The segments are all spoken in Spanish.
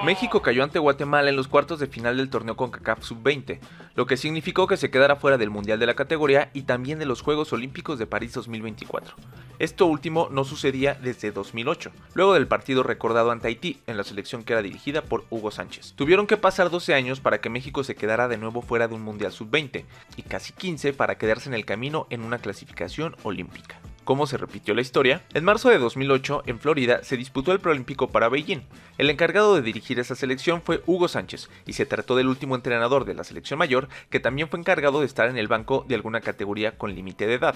México cayó ante Guatemala en los cuartos de final del torneo CONCACAF Sub-20, lo que significó que se quedara fuera del Mundial de la categoría y también de los Juegos Olímpicos de París 2024. Esto último no sucedía desde 2008, luego del partido recordado ante Haití, en la selección que era dirigida por Hugo Sánchez. Tuvieron que pasar 12 años para que México se quedara de nuevo fuera de un Mundial Sub-20, y casi 15 para quedarse en el camino en una clasificación olímpica. ¿Cómo se repitió la historia? En marzo de 2008, en Florida, se disputó el Preolímpico para Beijing. El encargado de dirigir esa selección fue Hugo Sánchez, y se trató del último entrenador de la selección mayor, que también fue encargado de estar en el banco de alguna categoría con límite de edad.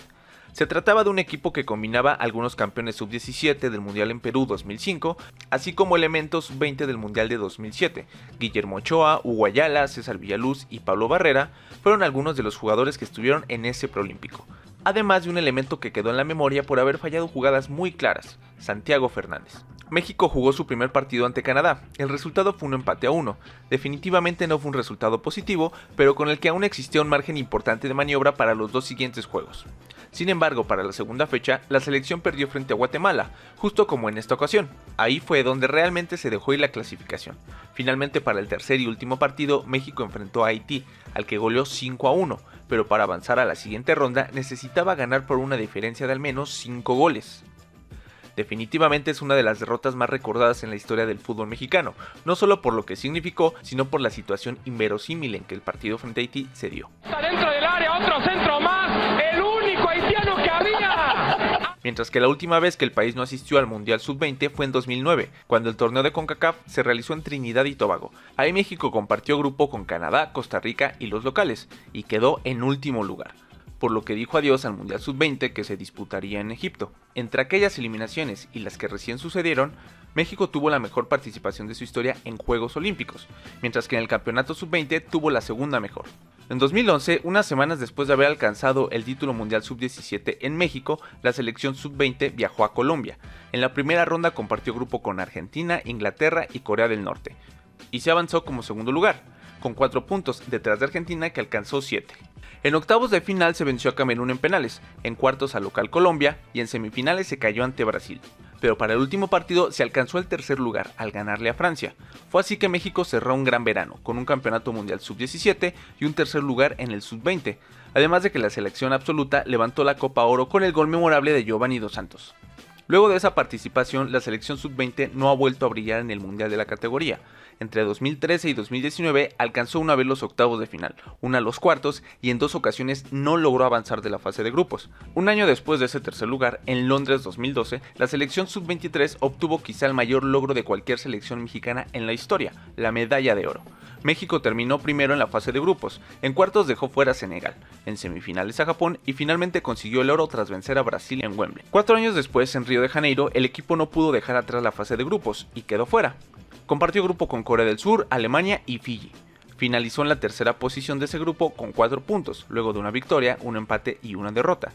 Se trataba de un equipo que combinaba algunos campeones sub-17 del Mundial en Perú 2005, así como elementos sub-20 del Mundial de 2007. Guillermo Ochoa, Hugo Ayala, César Villaluz y Pablo Barrera fueron algunos de los jugadores que estuvieron en ese Preolímpico. Además de un elemento que quedó en la memoria por haber fallado jugadas muy claras, Santiago Fernández. México jugó su primer partido ante Canadá, el resultado fue un empate a 1, definitivamente no fue un resultado positivo, pero con el que aún existía un margen importante de maniobra para los dos siguientes juegos. Sin embargo, para la segunda fecha, la selección perdió frente a Guatemala, justo como en esta ocasión. Ahí fue donde realmente se dejó ir la clasificación. Finalmente, para el tercer y último partido, México enfrentó a Haití, al que goleó 5-1, pero para avanzar a la siguiente ronda necesitaba ganar por una diferencia de al menos 5 goles. Definitivamente es una de las derrotas más recordadas en la historia del fútbol mexicano, no solo por lo que significó, sino por la situación inverosímil en que el partido frente a Haití se dio. Está dentro del área, otro centro más, el único haitiano que había. Mientras que la última vez que el país no asistió al Mundial Sub-20 fue en 2009, cuando el torneo de CONCACAF se realizó en Trinidad y Tobago. Ahí México compartió grupo con Canadá, Costa Rica y los locales, y quedó en último lugar, por lo que dijo adiós al Mundial Sub-20 que se disputaría en Egipto. Entre aquellas eliminaciones y las que recién sucedieron, México tuvo la mejor participación de su historia en Juegos Olímpicos, mientras que en el Campeonato Sub-20 tuvo la segunda mejor. En 2011, unas semanas después de haber alcanzado el título mundial Sub-17 en México, la selección Sub-20 viajó a Colombia. En la primera ronda compartió grupo con Argentina, Inglaterra y Corea del Norte, y se avanzó como segundo lugar, con 4 puntos detrás de Argentina que alcanzó 7. En octavos de final se venció a Camerún en penales, en cuartos al local Colombia y en semifinales se cayó ante Brasil. Pero para el último partido se alcanzó el tercer lugar al ganarle a Francia. Fue así que México cerró un gran verano, con un campeonato mundial sub-17 y un tercer lugar en el sub-20, además de que la selección absoluta levantó la Copa Oro con el gol memorable de Giovanni Dos Santos. Luego de esa participación, la selección sub-20 no ha vuelto a brillar en el mundial de la categoría. Entre 2013 y 2019 alcanzó una vez los octavos de final, una los cuartos y en 2 ocasiones no logró avanzar de la fase de grupos. Un año después de ese tercer lugar, en Londres 2012, la selección sub-23 obtuvo quizá el mayor logro de cualquier selección mexicana en la historia, la medalla de oro. México terminó primero en la fase de grupos, en cuartos dejó fuera a Senegal, en semifinales a Japón y finalmente consiguió el oro tras vencer a Brasil en Wembley. 4 años después, en Río de Janeiro, el equipo no pudo dejar atrás la fase de grupos y quedó fuera. Compartió grupo con Corea del Sur, Alemania y Fiji. Finalizó en la tercera posición de ese grupo con 4 puntos, luego de una victoria, un empate y una derrota.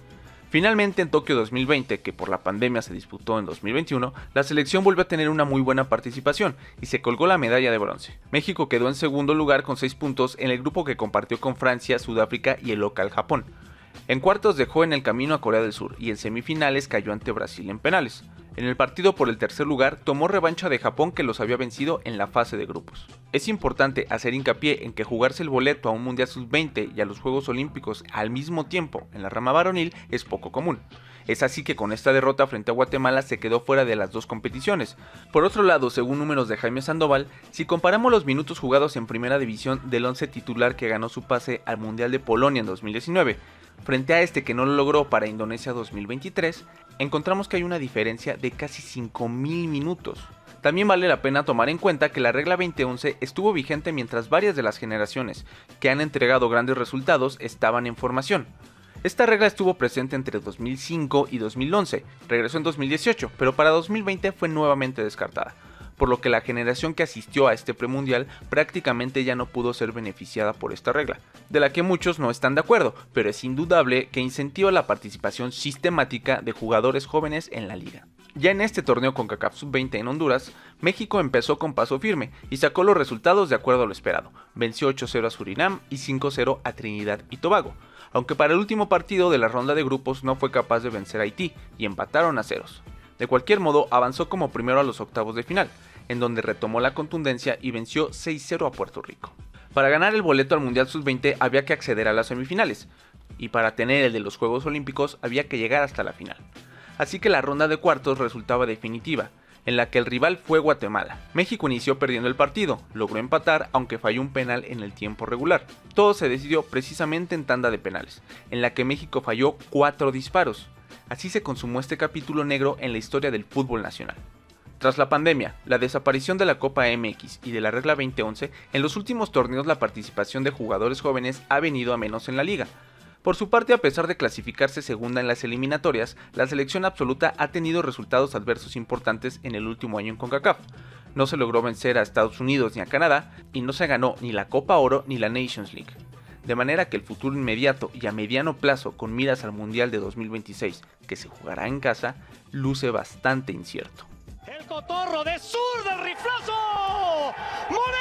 Finalmente en Tokio 2020, que por la pandemia se disputó en 2021, la selección volvió a tener una muy buena participación y se colgó la medalla de bronce. México quedó en segundo lugar con 6 puntos en el grupo que compartió con Francia, Sudáfrica y el local Japón. En cuartos dejó en el camino a Corea del Sur y en semifinales cayó ante Brasil en penales. En el partido por el tercer lugar tomó revancha de Japón que los había vencido en la fase de grupos. Es importante hacer hincapié en que jugarse el boleto a un Mundial Sub-20 y a los Juegos Olímpicos al mismo tiempo en la rama varonil es poco común. Es así que con esta derrota frente a Guatemala se quedó fuera de las 2 competiciones. Por otro lado, según números de Jaime Sandoval, si comparamos los minutos jugados en primera división del 11 titular que ganó su pase al Mundial de Polonia en 2019, frente a este que no lo logró para Indonesia 2023, encontramos que hay una diferencia de casi 5.000 minutos. También vale la pena tomar en cuenta que la regla 2011 estuvo vigente mientras varias de las generaciones que han entregado grandes resultados estaban en formación. Esta regla estuvo presente entre 2005 y 2011, regresó en 2018, pero para 2020 fue nuevamente descartada, por lo que la generación que asistió a este premundial prácticamente ya no pudo ser beneficiada por esta regla, de la que muchos no están de acuerdo, pero es indudable que incentiva la participación sistemática de jugadores jóvenes en la liga. Ya en este torneo CONCACAF Sub-20 en Honduras, México empezó con paso firme y sacó los resultados de acuerdo a lo esperado, venció 8-0 a Surinam y 5-0 a Trinidad y Tobago, aunque para el último partido de la ronda de grupos no fue capaz de vencer a Haití y empataron a ceros. De cualquier modo, avanzó como primero a los octavos de final, en donde retomó la contundencia y venció 6-0 a Puerto Rico. Para ganar el boleto al Mundial Sub-20 había que acceder a las semifinales, y para tener el de los Juegos Olímpicos había que llegar hasta la final. Así que la ronda de cuartos resultaba definitiva, en la que el rival fue Guatemala. México inició perdiendo el partido, logró empatar aunque falló un penal en el tiempo regular. Todo se decidió precisamente en tanda de penales, en la que México falló 4 disparos. Así se consumó este capítulo negro en la historia del fútbol nacional. Tras la pandemia, la desaparición de la Copa MX y de la regla 2011, en los últimos torneos la participación de jugadores jóvenes ha venido a menos en la liga. Por su parte, a pesar de clasificarse segunda en las eliminatorias, la selección absoluta ha tenido resultados adversos importantes en el último año en CONCACAF. No se logró vencer a Estados Unidos ni a Canadá, y no se ganó ni la Copa Oro ni la Nations League. De manera que el futuro inmediato y a mediano plazo con miras al Mundial de 2026, que se jugará en casa, luce bastante incierto. El cotorro de sur del riflazo. ¡Moreno!